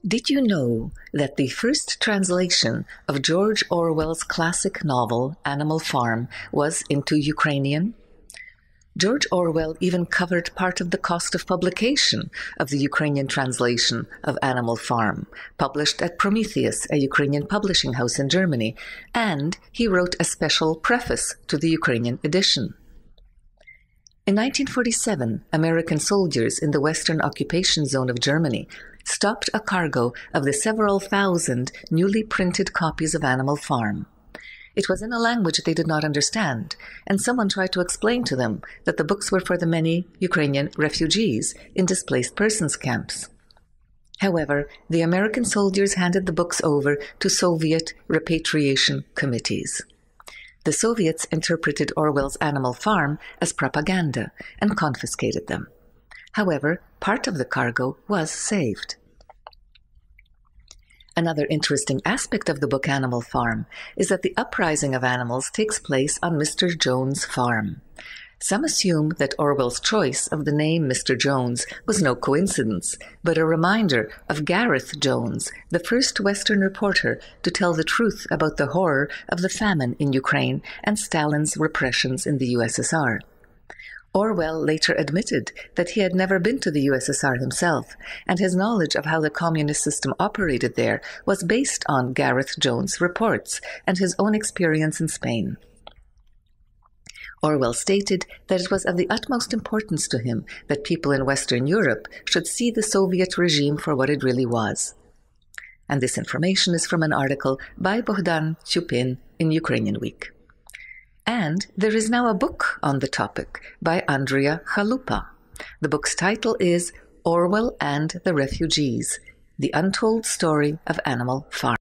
Did you know that the first translation of George Orwell's classic novel, Animal Farm, was into Ukrainian? George Orwell even covered part of the cost of publication of the Ukrainian translation of Animal Farm, published at Prometheus, a Ukrainian publishing house in Germany, and he wrote a special preface to the Ukrainian edition. In 1947, American soldiers in the Western occupation zone of Germany stopped a cargo of the several thousand newly printed copies of Animal Farm. It was in a language they did not understand, and someone tried to explain to them that the books were for the many Ukrainian refugees in displaced persons camps. However, the American soldiers handed the books over to Soviet repatriation committees. The Soviets interpreted Orwell's Animal Farm as propaganda and confiscated them. However, part of the cargo was saved. Another interesting aspect of the book Animal Farm is that the uprising of animals takes place on Mr. Jones' farm. Some assume that Orwell's choice of the name Mr. Jones was no coincidence, but a reminder of Gareth Jones, the first Western reporter to tell the truth about the horror of the famine in Ukraine and Stalin's repressions in the USSR. Orwell later admitted that he had never been to the USSR himself, and his knowledge of how the communist system operated there was based on Gareth Jones' reports and his own experience in Spain. Orwell stated that it was of the utmost importance to him that people in Western Europe should see the Soviet regime for what it really was. And this information is from an article by Bogdan Chupin in Ukrainian Week. And there is now a book on the topic by Andrea Chalupa. The book's title is Orwell and the Refugees: The Untold Story of Animal Farm.